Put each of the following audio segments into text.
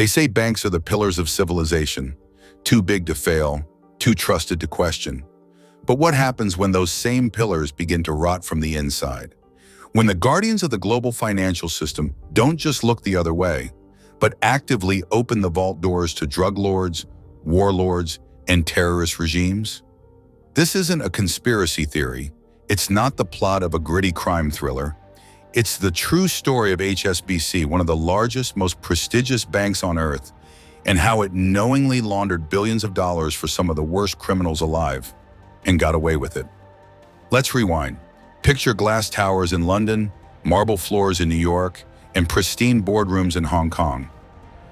They say banks are the pillars of civilization, too big to fail, too trusted to question. But what happens when those same pillars begin to rot from the inside? When the guardians of the global financial system don't just look the other way, but actively open the vault doors to drug lords, warlords, and terrorist regimes? This isn't a conspiracy theory. It's not the plot of a gritty crime thriller. It's the true story of HSBC, one of the largest, most prestigious banks on earth, and how it knowingly laundered billions of dollars for some of the worst criminals alive and got away with it. Let's rewind. Picture glass towers in London, marble floors in New York, and pristine boardrooms in Hong Kong.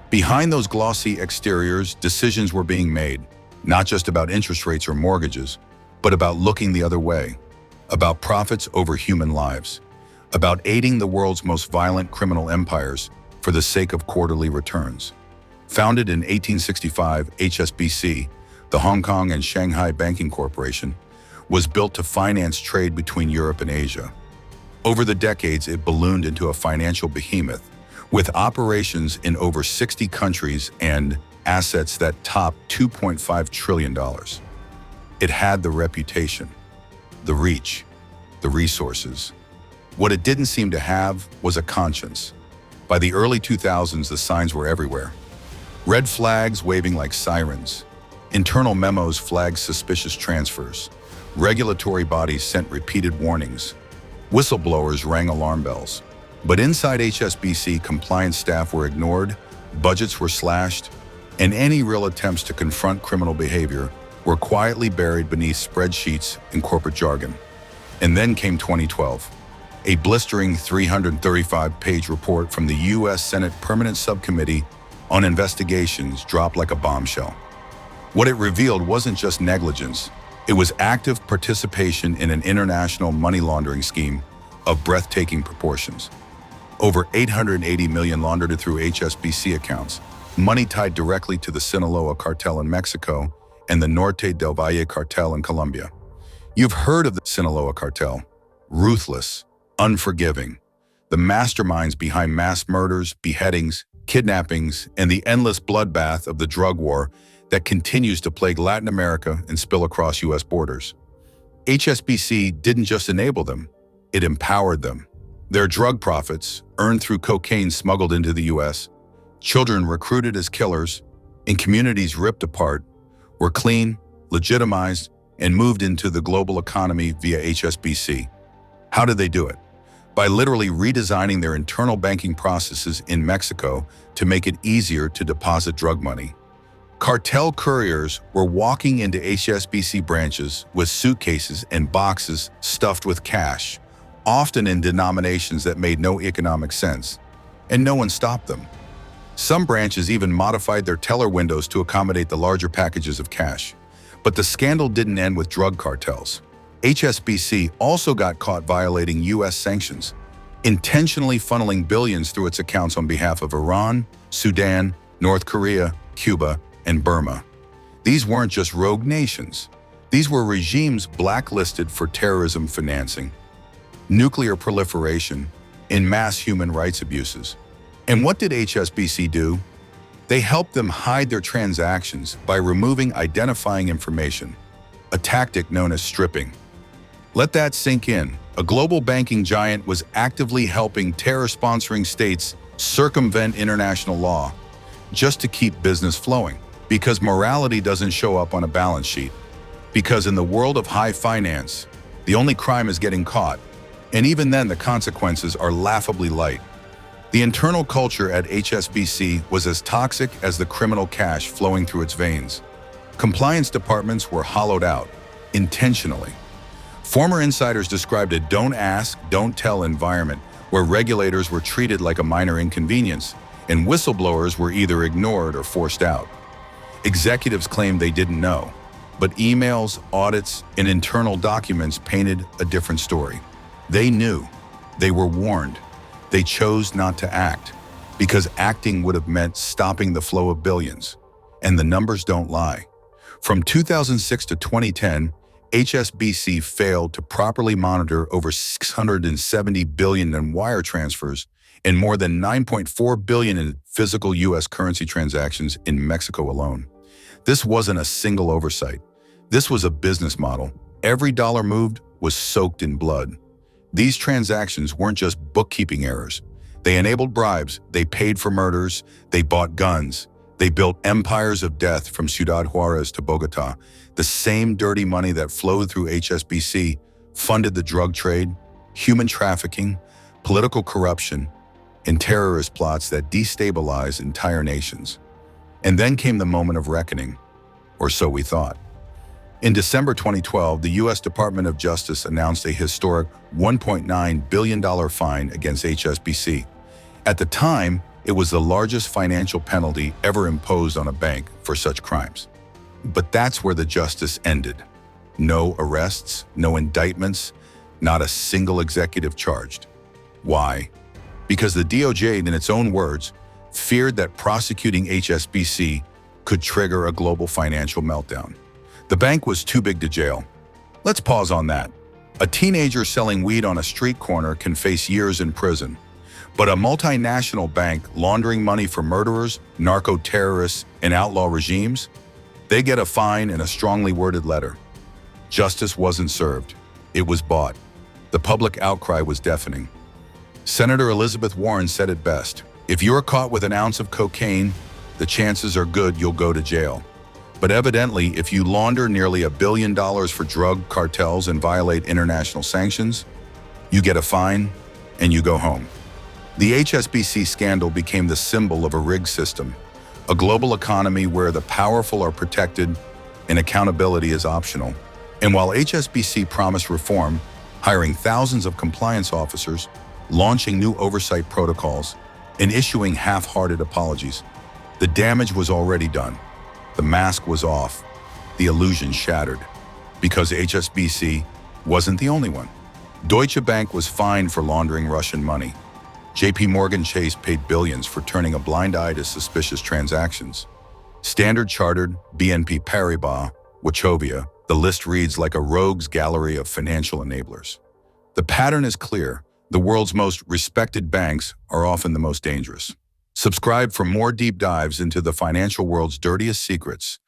Behind those glossy exteriors, decisions were being made, not just about interest rates or mortgages, but about looking the other way, about profits over human lives, about aiding the world's most violent criminal empires for the sake of quarterly returns. Founded in 1865, HSBC, the Hong Kong and Shanghai Banking Corporation, was built to finance trade between Europe and Asia. Over the decades, it ballooned into a financial behemoth, with operations in over 60 countries and assets that topped $2.5 trillion. It had the reputation, the reach, the resources. What it didn't seem to have was a conscience. By the early 2000s, the signs were everywhere. Red flags waving like sirens. Internal memos flagged suspicious transfers. Regulatory bodies sent repeated warnings. Whistleblowers rang alarm bells. But inside HSBC, compliance staff were ignored, budgets were slashed, and any real attempts to confront criminal behavior were quietly buried beneath spreadsheets and corporate jargon. And then came 2012. A blistering 335-page report from the U.S. Senate Permanent Subcommittee on Investigations dropped like a bombshell. What it revealed wasn't just negligence, it was active participation in an international money laundering scheme of breathtaking proportions. Over $880 million laundered through HSBC accounts, money tied directly to the Sinaloa cartel in Mexico and the Norte del Valle cartel in Colombia. You've heard of the Sinaloa cartel. Ruthless, unforgiving, the masterminds behind mass murders, beheadings, kidnappings, and the endless bloodbath of the drug war that continues to plague Latin America and spill across U.S. borders. HSBC didn't just enable them, it empowered them. Their drug profits, earned through cocaine smuggled into the U.S., children recruited as killers, and communities ripped apart, were clean, legitimized, and moved into the global economy via HSBC. How did they do it? By literally redesigning their internal banking processes in Mexico to make it easier to deposit drug money. Cartel couriers were walking into HSBC branches with suitcases and boxes stuffed with cash, often in denominations that made no economic sense, and no one stopped them. Some branches even modified their teller windows to accommodate the larger packages of cash. But the scandal didn't end with drug cartels. HSBC also got caught violating U.S. sanctions, intentionally funneling billions through its accounts on behalf of Iran, Sudan, North Korea, Cuba, and Burma. These weren't just rogue nations. These were regimes blacklisted for terrorism financing, nuclear proliferation, and mass human rights abuses. And what did HSBC do? They helped them hide their transactions by removing identifying information, a tactic known as stripping. Let that sink in. A global banking giant was actively helping terror-sponsoring states circumvent international law just to keep business flowing. Because morality doesn't show up on a balance sheet. Because in the world of high finance, the only crime is getting caught. And even then, the consequences are laughably light. The internal culture at HSBC was as toxic as the criminal cash flowing through its veins. Compliance departments were hollowed out, intentionally. Former insiders described a don't ask, don't tell environment where regulators were treated like a minor inconvenience, and whistleblowers were either ignored or forced out. Executives claimed they didn't know, but emails, audits, and internal documents painted a different story. They knew. They were warned. They chose not to act, because acting would have meant stopping the flow of billions. And the numbers don't lie. From 2006 to 2010, HSBC failed to properly monitor over $670 billion in wire transfers and more than $9.4 billion in physical U.S. currency transactions in Mexico alone. This wasn't a single oversight. This was a business model. Every dollar moved was soaked in blood. These transactions weren't just bookkeeping errors. They enabled bribes, they paid for murders, they bought guns, they built empires of death from Ciudad Juarez to Bogota. The same dirty money that flowed through HSBC funded the drug trade, human trafficking, political corruption, and terrorist plots that destabilized entire nations. And then came the moment of reckoning, or so we thought. In December 2012, the U.S. Department of Justice announced a historic $1.9 billion fine against HSBC. At the time, it was the largest financial penalty ever imposed on a bank for such crimes. But that's where the justice ended. No arrests, no indictments, not a single executive charged. Why? Because the DOJ, in its own words, feared that prosecuting HSBC could trigger a global financial meltdown. The bank was too big to jail. Let's pause on that. A teenager selling weed on a street corner can face years in prison. But a multinational bank laundering money for murderers, narco-terrorists, and outlaw regimes, they get a fine and a strongly worded letter. Justice wasn't served. It was bought. The public outcry was deafening. Senator Elizabeth Warren said it best. If you're caught with an ounce of cocaine, the chances are good you'll go to jail. But evidently, if you launder nearly $1 billion for drug cartels and violate international sanctions, you get a fine and you go home. The HSBC scandal became the symbol of a rigged system, a global economy where the powerful are protected and accountability is optional. And while HSBC promised reform, hiring thousands of compliance officers, launching new oversight protocols, and issuing half-hearted apologies, the damage was already done. The mask was off, the illusion shattered, because HSBC wasn't the only one. Deutsche Bank was fined for laundering Russian money. JP Morgan Chase paid billions for turning a blind eye to suspicious transactions. Standard Chartered, BNP Paribas, Wachovia, the list reads like a rogues gallery of financial enablers. The pattern is clear. The world's most respected banks are often the most dangerous. Subscribe for more deep dives into the financial world's dirtiest secrets.